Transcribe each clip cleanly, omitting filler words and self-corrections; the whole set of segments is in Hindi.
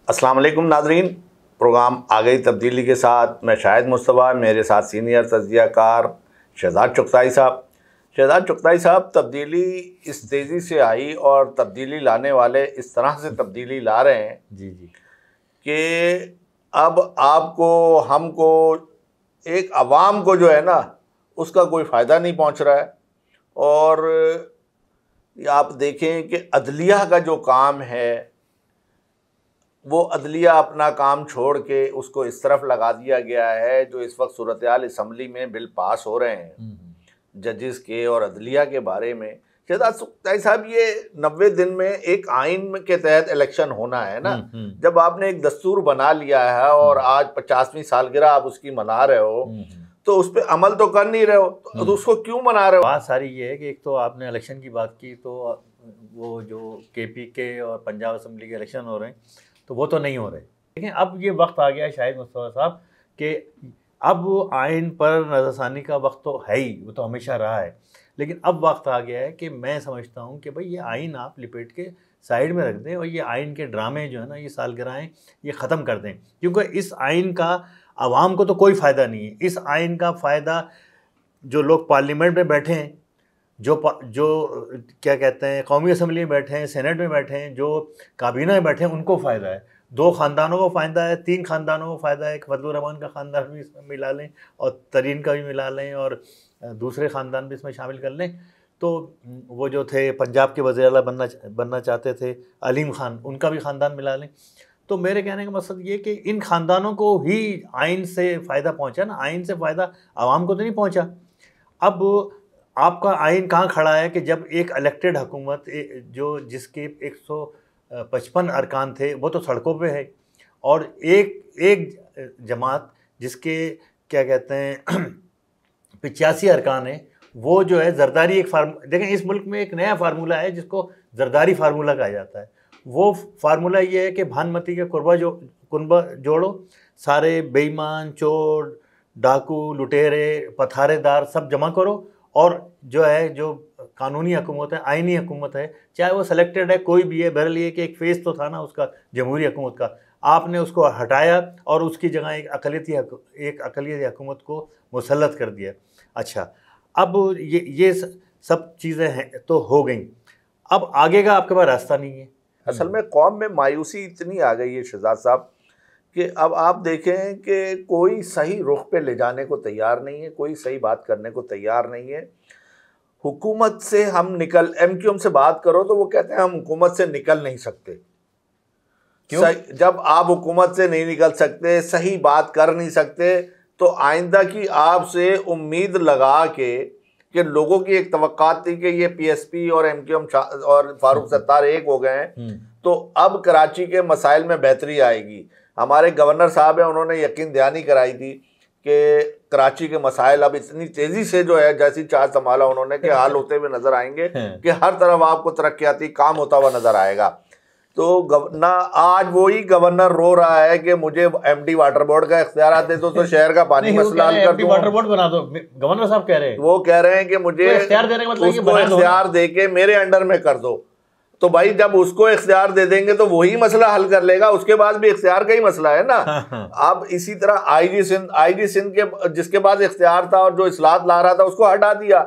अस्सलाम वालेकुम नाज़रीन, प्रोग्राम आ गई तब्दीली के साथ मैं शाहिद मुस्तफ़ा, मेरे साथ सीनियर तज्ज़ियाकार शहजाद चुगताई साहब। शहजाद चुगताई साहब, तब्दीली इस तेज़ी से आई और तब्दीली लाने वाले इस तरह से तब्दीली ला रहे हैं जी जी कि अब आपको, हमको, एक आवाम को जो है ना, उसका कोई फ़ायदा नहीं पहुंच रहा है। और आप देखें कि अदलिया का जो काम है, वो अदलिया अपना काम छोड़ के उसको इस तरफ लगा दिया गया है। जो इस वक्त सूरत हाल असम्बली में बिल पास हो रहे हैं जजेस के और अदलिया के बारे में, शहजाद चुगताई साहब, ये 90 दिन में एक आइन के तहत इलेक्शन होना है ना। जब आपने एक दस्तूर बना लिया है और आज 50वीं सालगिरह आप उसकी मना रहे हो, तो उस पर अमल तो कर नहीं रहे हो, तो उसको क्यों मना रहे हो? बात सारी ये है कि एक तो आपने इलेक्शन की बात की, तो वो जो केपी के और पंजाब असम्बली के इलेक्शन हो रहे हैं, तो वो तो नहीं हो रहे। लेकिन अब ये वक्त आ गया है शाहिद मुस्तफ़ा साहब कि अब आइन पर नज़रसानी का वक्त तो है ही, वो तो हमेशा रहा है। लेकिन अब वक्त आ गया है कि मैं समझता हूँ कि भाई ये आइन आप लिपेट के साइड में रख दें और ये आइन के ड्रामे जो है ना, ये सालगिरहें ये ख़त्म कर दें, क्योंकि इस आइन का आवाम को तो कोई फ़ायदा नहीं है। इस आइन का फ़ायदा जो लोग पार्लियामेंट में बैठे हैं, जो क्या कहते हैं कौमी असम्बली में बैठे हैं, सेनेट में बैठे हैं, जो काबीना में बैठे हैं, उनको फ़ायदा है। 2 ख़ानदानों को फ़ायदा है, 3 ख़ानदानों को फ़ायदा है। फजलुर रहमान का ख़ानदान भी इसमें मिला लें और तरीन का भी मिला लें और दूसरे ख़ानदान भी इसमें शामिल कर लें। तो वो जो थे पंजाब के वज़ीर आला बनना चाहते थे अलीम ख़ान, उनका भी ख़ानदान मिला लें। तो मेरे कहने का मकसद ये कि इन ख़ानदानों को ही आइन से फ़ायदा पहुँचा ना, आइन से फ़ायदा आवाम को तो नहीं पहुँचा। अब आपका आइन कहाँ खड़ा है कि जब एक इलेक्टेड हुकूमत जो जिसके 155 अरकान थे वो तो सड़कों पे है, और एक जमात जिसके क्या कहते हैं 85 अरकान है, वो जो है जरदारी एक देखें, इस मुल्क में एक नया फार्मूला है जिसको जरदारी फार्मूला कहा जाता है। वो फार्मूला ये है कि भानमती के कुर्बा जोड़ो, सारे बेईमान, चोर, डाकू, लुटेरे, पथारेदार सब जमा करो, और जो है जो कानूनी हुकूमत है, आइनी हुकूमत है, चाहे वो सेलेक्टेड है, कोई भी है, बहरहाल ये कि एक फेस तो था ना उसका जमहूरी हुकूमत का, आपने उसको हटाया और उसकी जगह एक अक़लियती हुकूमत को मुसल्लत कर दिया। अच्छा, अब ये सब चीज़ें हैं तो हो गई, अब आगे का आपके पास रास्ता नहीं है। असल में कौम में मायूसी इतनी आ गई है शहजाद साहब कि अब आप देखें कि कोई सही रुख पे ले जाने को तैयार नहीं है, कोई सही बात करने को तैयार नहीं है। हुकूमत से हम एमक्यूएम से बात करो तो वो कहते हैं हम हुकूमत से निकल नहीं सकते। क्यों? जब आप हुकूमत से नहीं निकल सकते, सही बात कर नहीं सकते, तो आइंदा की आपसे उम्मीद लगा के कि लोगों की एक तवक्कात थी कि ये पीएसपी और एमक्यूएम और फारूक सत्तार एक हो गए हैं, तो अब कराची के मसाइल में बेहतरी आएगी। हमारे गवर्नर साहब हैं, उन्होंने यकीन दहानी कराई थी कि कराची के मसाइल अब इतनी तेज़ी से जो है, जैसी चार्ज संभाला उन्होंने, कि हाल होते हुए नज़र आएंगे कि हर तरफ आपको तरक्याती काम होता हुआ नज़र आएगा। तो आज वही गवर्नर रो रहा है कि मुझे एमडी वाटर बोर्ड का इख्तियार दे दो, तो शहर का पानी मसला हल कर दो, वाटर बोर्ड बना दो। गवर्नर साहब कह रहे हैं, वो कह रहे हैं कि मुझे उसको इख्तियार दे के मेरे अंडर में कर दो। तो भाई जब उसको इख्तियार दे देंगे तो वही मसला हल कर लेगा, उसके बाद भी इख्तियार का ही मसला है ना। अब इसी तरह आईजी सिंध के जिसके पास इख्तियार था और जो इस्लाहत ला रहा था उसको हटा दिया।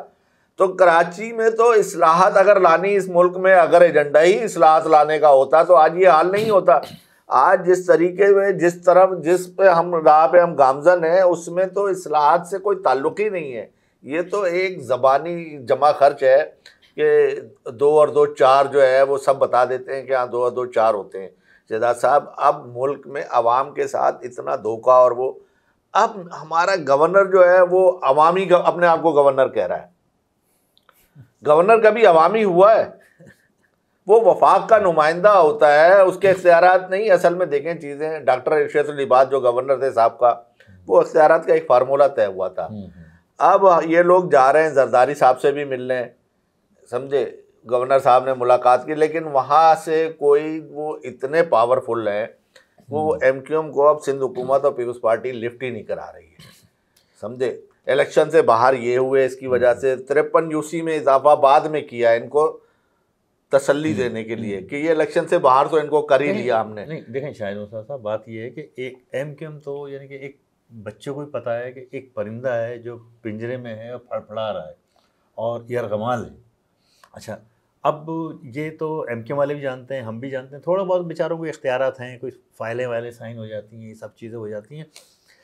तो कराची में तो इस्लाहत अगर लानी, इस मुल्क में अगर एजेंडा ही इस्लाहत लाने का होता तो आज ये हाल नहीं होता। आज जिस तरीके में जिस पे हम राह पे हम गामजन हैं, उसमें तो इस्लाहत से कोई ताल्लुक ही नहीं है। ये तो एक ज़बानी जमा खर्च है कि 2 और 2 4 जो है वो सब बता देते हैं कि हाँ 2 और 2 4 होते हैं। शहजाद साहब, अब मुल्क में आवाम के साथ इतना धोखा, और वो अब हमारा गवर्नर जो है वो अवामी अपने आप को गवर्नर कह रहा है। गवर्नर कभी अवामी हुआ है? वो वफाक का नुमाइंदा होता है, उसके इख्तियारात नहीं। असल में देखें चीज़ें, डॉक्टर इरशाद लिबास जो गवर्नर थे साहब का, वो इख्तियारात का एक फार्मूला तय हुआ था। अब ये लोग जा रहे हैं जरदारी साहब से भी मिलने, समझे, गवर्नर साहब ने मुलाकात की, लेकिन वहाँ से कोई, वो इतने पावरफुल हैं, वो एमक्यूएम को अब सिंध हुकूमत और पीपल्स पार्टी लिफ्ट ही नहीं करा रही है, समझे। इलेक्शन से बाहर ये हुए, इसकी वजह से 53 यूसी में इजाफा बाद में किया, इनको तसल्ली देने के लिए कि ये इलेक्शन से बाहर तो इनको कर ही लिया हमने। नहीं देखें शाहिद मुस्तफा साहब, बात ये है कि एक एमक्यूएम तो यानी कि एक बच्चों को भी पता है कि एक परिंदा है जो पिंजरे में है और फड़फड़ा रहा है और यरगमाल है। अच्छा, अब ये तो एमक्यूएम वाले भी जानते हैं, हम भी जानते हैं, थोड़ा बहुत बेचारों को इख्तियारात हैं, कोई फाइलें वाइलें साइन हो जाती हैं, ये सब चीज़ें हो जाती हैं।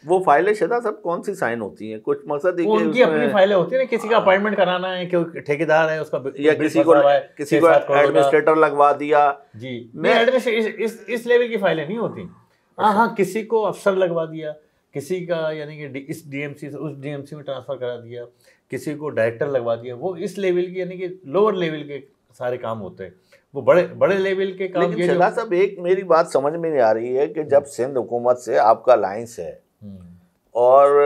वो फाइलें शदा सब कौन सी साइन होती हैं? कुछ मकसद उनकी अपनी फाइलें होती है ना, किसी का अपॉइंटमेंट कराना है, कोई ठेकेदार है उसका, या किसी को एडमिनिस्ट्रेटर लगवा दिया जी। मैं इस लेवल की फाइलें नहीं होती। हाँ, किसी को अफसर लगवा दिया, किसी का यानी कि इस डीएमसी से उस डीएमसी में ट्रांसफ़र करा दिया, किसी को डायरेक्टर लगवा दिया, वो इस लेवल की यानी कि लोअर लेवल के सारे काम होते हैं। वो बड़े लेवल के काम। लेकिन शहजाद साहब, एक मेरी बात समझ में नहीं आ रही है कि जब सिंध हुकूमत से आपका अलायंस है और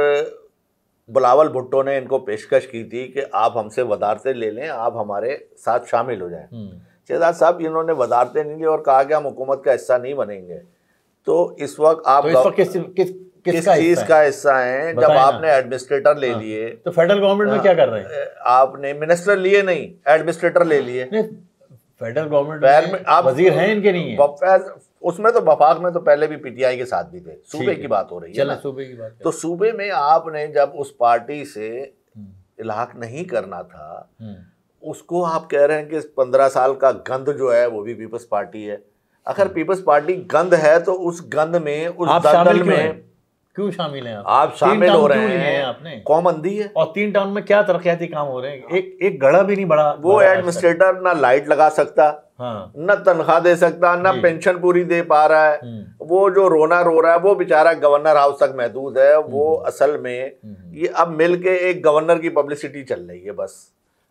बिलावल भुट्टो ने इनको पेशकश की थी कि आप हमसे वजारतें ले लें, आप हमारे साथ शामिल हो जाएं, शहजाद साहब इन्होंने वजारतें नहीं ली और कहा कि हम हुकूमत का हिस्सा नहीं बनेंगे। तो इस वक्त आप किस चीज का हिस्सा है? जब आपने एडमिनिस्ट्रेटर ले लिए, तो फेडरल गवर्नमेंट में क्या कर रहे हैं? आपने मिनिस्टर लिए नहीं, एडमिनिस्ट्रेटर ले लिए। फेडरल गवर्नमेंट में आप वजीर हैं, इनके नहीं है। उसमें तो वफाक में तो पहले भी पीटीआई के साथ भी थे। सूबे की बात हो रही है ना, सूबे की बात। तो सूबे में आपने जब उस पार्टी से इलाक नहीं करना था, उसको आप कह रहे हैं कि 15 साल का गंद जो है वो भी पीपल्स पार्टी है। अगर पीपल्स पार्टी गंद है तो उस गंद में, उस दलदल में क्यों शामिल हैं आप शामिल हो रहे हैं? आपने कौम अंधी है। और 3 टाउन में क्या तरक्याती काम हो रहे हैं? एक गड़ा भी नहीं बढ़ा। वो एडमिनिस्ट्रेटर ना लाइट लगा सकता, न तनख्वाह दे सकता, न पेंशन पूरी दे पा रहा है। वो जो रोना रो रहा है वो बेचारा गवर्नर हाउस तक महदूद है। वो असल में ये अब मिलके एक गवर्नर की पब्लिसिटी चल रही है। बस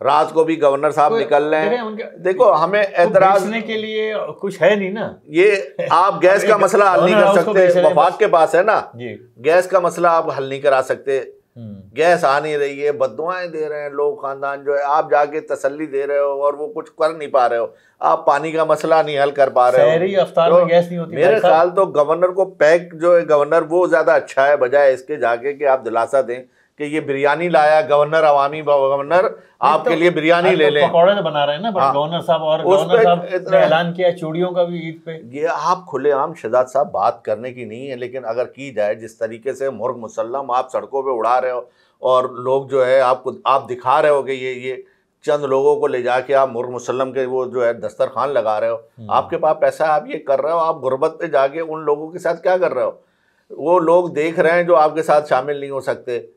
रात को भी गवर्नर साहब निकल रहे हैं। देखो, हमें एतराज के लिए कुछ है नहीं ना। ये आप गैस का मसला हल नहीं कर सकते, वफाक के पास है ना, गैस का मसला आप हल नहीं करा सकते। गैस आ नहीं रही है, बद्दुआएं दे रहे हैं लोग, खानदान जो है, आप जाके तसल्ली दे रहे हो और वो कुछ कर नहीं पा रहे हो। आप पानी का मसला नहीं हल कर पा रहे हो। तो गैस नहीं होती। मेरे ख्याल तो गवर्नर को पैक जो है गवर्नर, वो ज्यादा अच्छा है, बजाय इसके जाके कि आप दिलासा दें कि ये बिरयानी लाया गवर्नर, अवामी गवर्नर, आपके लिए बिरयानी ले लें। पकौड़े तो बना रहे हैं ना गवर्नर साहब, और गवर्नर साहब ने ऐलान किया चूड़ियों का भी ईद पे। ये आप खुलेआम शहजाद साहब बात करने की नहीं है, लेकिन अगर की जाए जिस तरीके से मुर्ग मुसल्लम आप सड़कों पे उड़ा रहे हो और लोग जो है आप दिखा रहे हो कि ये चंद लोगों को ले जाके आप मुर्ग मुसल्लम के वो जो है दस्तरखान लगा रहे हो, आपके पास पैसा है, आप ये कर रहे हो, आप गुर्बत पे जाके उन लोगों के साथ क्या कर रहे हो? वो लोग देख रहे हैं जो आपके साथ शामिल नहीं हो सकते।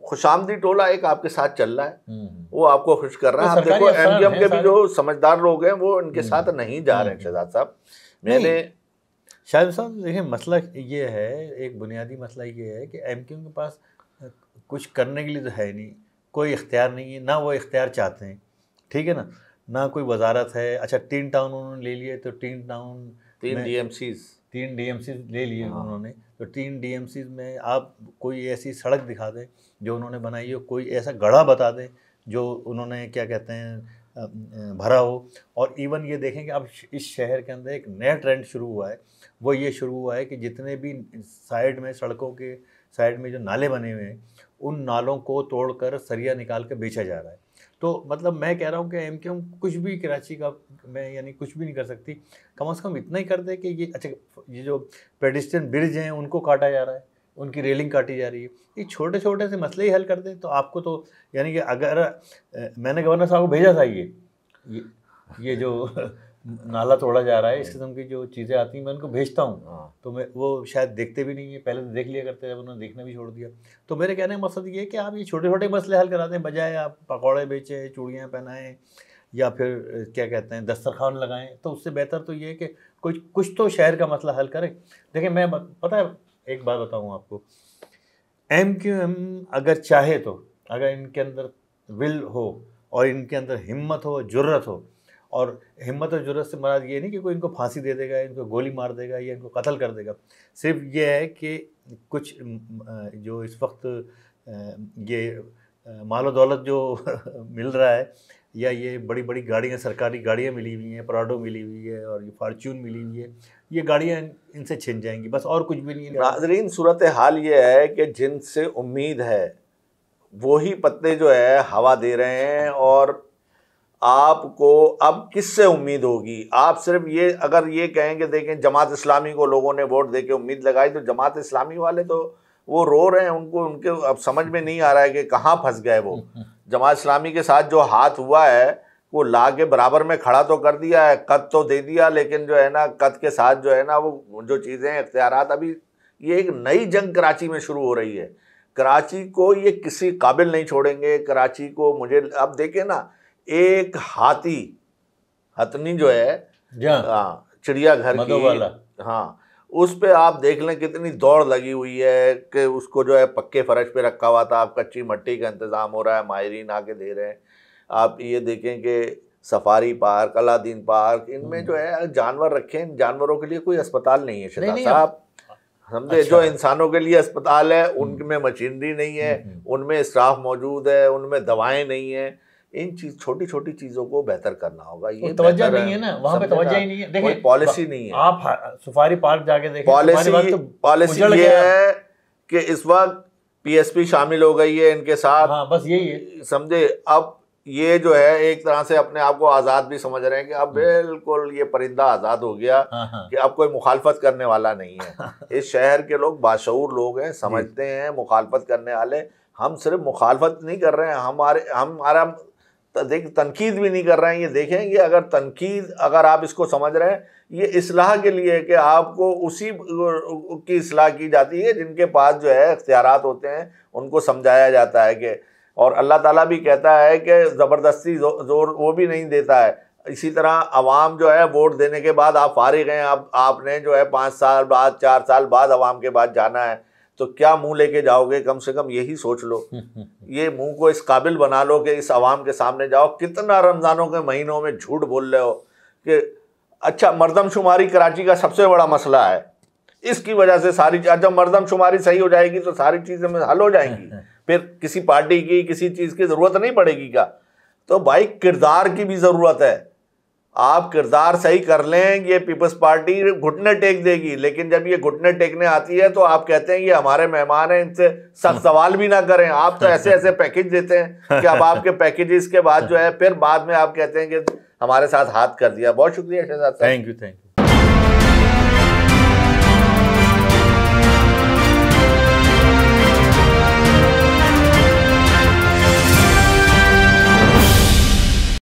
खुशामदी टोला एक आपके साथ चल रहा है, वो आपको खुश कर रहा है। आप देखो एमजीएम के भी जो समझदार लोग हैं वो इनके साथ नहीं जा रहे हैं। शहजाद साहब, मैंने शाहिद साहब देखिए, मसला ये है, एक बुनियादी मसला ये है कि एमक्यूएम के पास कुछ करने के लिए तो है नहीं, कोई इख्तियार नहीं है, ना वो इख्तियार चाहते हैं, ठीक है ना, ना कोई वजारत है। अच्छा, 3 टाउन उन्होंने ले लिए, तो 3 टाउन 3 डीएमसीज ले लिए उन्होंने, तो 3 डीएमसीज में आप कोई ऐसी सड़क दिखा दें जो उन्होंने बनाई हो, कोई ऐसा गढ़ा बता दें जो उन्होंने क्या कहते हैं भरा हो। और इवन ये देखें कि अब इस शहर के अंदर एक नया ट्रेंड शुरू हुआ है, वो ये शुरू हुआ है कि जितने भी साइड में, सड़कों के साइड में जो नाले बने हुए हैं, उन नालों को तोड़कर सरिया निकाल के बेचा जा रहा है। तो मतलब मैं कह रहा हूँ कि एमक्यूएम कुछ भी कराची का मैं यानी कुछ भी नहीं कर सकती, कम से कम इतना ही कर दे कि ये अच्छा, ये जो पेडिस्ट्रियन ब्रिज हैं उनको काटा जा रहा है, उनकी रेलिंग काटी जा रही है, ये छोटे छोटे से मसले ही हल कर दें तो आपको तो यानी कि अगर मैंने गवर्नर साहब को भेजा था ये जो नाला तोड़ा जा रहा है, इस किस्म की जो चीज़ें आती हैं मैं उनको भेजता हूँ, तो मैं वो शायद देखते भी नहीं है, पहले तो देख लिया करते, जब उन्होंने देखना भी छोड़ दिया। तो मेरे कहने का मकसद ये है कि आप ये छोटे छोटे मसले हल करा दें, बजाय आप पकौड़े बेचें, चूड़ियाँ पहनाएं या फिर क्या कहते हैं दस्तरखान लगाएं, तो उससे बेहतर तो ये है कि कुछ तो शहर का मसला हल करें। देखिए, मैं पता है एक बात बताऊँ आपको, एमक्यूएम अगर चाहे तो, अगर इनके अंदर विल हो और इनके अंदर हिम्मत हो, जुर्रत हो, और हिम्मत और जुर्रत से मराद ये नहीं कि कोई इनको फांसी दे देगा, इनको गोली मार देगा या इनको कत्ल कर देगा, सिर्फ ये है कि कुछ जो इस वक्त ये मालो दौलत जो मिल रहा है, या ये बड़ी बड़ी गाड़ियाँ, सरकारी गाड़ियाँ मिली हुई हैं, प्राडो मिली हुई है और ये फार्चून मिली हुई है, ये गाड़ियाँ इनसे छिन जाएंगी, बस और कुछ भी नहीं है। नाज़रीन, सूरत हाल ये है कि जिनसे उम्मीद है वही पत्ते जो है हवा दे रहे हैं, और आपको अब किससे उम्मीद होगी? आप सिर्फ ये अगर ये कहेंगे देखें जमात इस्लामी को लोगों ने वोट देके उम्मीद लगाई, तो जमात इस्लामी वाले तो वो रो रहे हैं, उनको उनके अब समझ में नहीं आ रहा है कि कहाँ फंस गए वो। जमात इस्लामी के साथ जो हाथ हुआ है वो ला के बराबर में खड़ा तो कर दिया है, कद तो दे दिया, लेकिन जो है ना कद के साथ जो है ना वो जो चीज़ें इख्तियारात, अभी ये एक नई जंग कराची में शुरू हो रही है। कराची को ये किसी काबिल नहीं छोड़ेंगे। कराची को मुझे अब देखे ना, एक हथनी जो है चिड़ियाघर की, हाँ, उस पे आप देख लें कितनी दौड़ लगी हुई है कि उसको जो है पक्के फर्श पे रखा हुआ था, अब कच्ची मट्टी का इंतज़ाम हो रहा है, माहिरीन आके दे रहे हैं। आप ये देखें कि सफारी पार्क, अलादीन पार्क, इनमें जो है जानवर रखे हैं, जानवरों के लिए कोई अस्पताल नहीं है शहजाद साहब, समझे? जो इंसानों के लिए अस्पताल है उनमें मशीनरी नहीं है, उनमें स्टाफ मौजूद है, उनमें दवाएं नहीं है। इन छोटी छोटी चीजों को बेहतर करना होगा। ये तवज्जो नहीं है ना, वहाँ पे तवज्जो ही नहीं है। देखिए पॉलिसी नहीं है। आप सफारी पार्क जाके देखें, पॉलिसी ये है कि इस वक्त पीएसपी शामिल हो गई है इनके साथ, हाँ, बस यही है, समझे? अब ये जो है एक तरह से अपने आप को आज़ाद भी समझ रहे हैं कि अब बिल्कुल ये परिंदा आज़ाद हो गया, कि अब कोई मुखालफत करने वाला नहीं है। इस शहर के लोग बाशऊर लोग हैं, समझते हैं मुखालफत करने वाले। हम सिर्फ मुखालफत नहीं कर रहे हैं, हमारा देख तनकीद भी नहीं कर रहे हैं। ये देखें, ये अगर तनकीद अगर आप इसको समझ रहे हैं, ये इस्लाह के लिए कि आपको उसी की इस्लाह की जाती है जिनके पास जो है इख्तियारात होते हैं, उनको समझाया जाता है कि, और अल्लाह ताला भी कहता है कि ज़बरदस्ती जोर वो भी नहीं देता है। इसी तरह अवाम जो है वोट देने के बाद आप फारिग हैं, अब आपने जो है 5 साल बाद 4 साल बाद अवाम के बाद जाना है, तो क्या मुंह लेके जाओगे? कम से कम यही सोच लो, ये मुंह को इस काबिल बना लो कि इस अवाम के सामने जाओ। कितना रमज़ानों के महीनों में झूठ बोल रहे हो कि अच्छा मरदमशुमारी कराची का सबसे बड़ा मसला है, इसकी वजह से सारी, जब मरदमशुमारी सही हो जाएगी तो सारी चीज़ें हल हो जाएंगी, फिर किसी पार्टी की किसी चीज़ की ज़रूरत नहीं पड़ेगी क्या? तो भाई किरदार की भी ज़रूरत है। आप किरदार सही कर लें, ये पीपल्स पार्टी घुटने टेक देगी, लेकिन जब ये घुटने टेकने आती है तो आप कहते हैं ये हमारे मेहमान हैं, इनसे सख्त सवाल भी ना करें। आप तो ऐसे ऐसे पैकेज देते हैं कि अब आपके पैकेजेस के बाद जो है फिर बाद में आप कहते हैं कि हमारे साथ हाथ कर दिया। बहुत शुक्रिया शहजाद साहब। Thank you.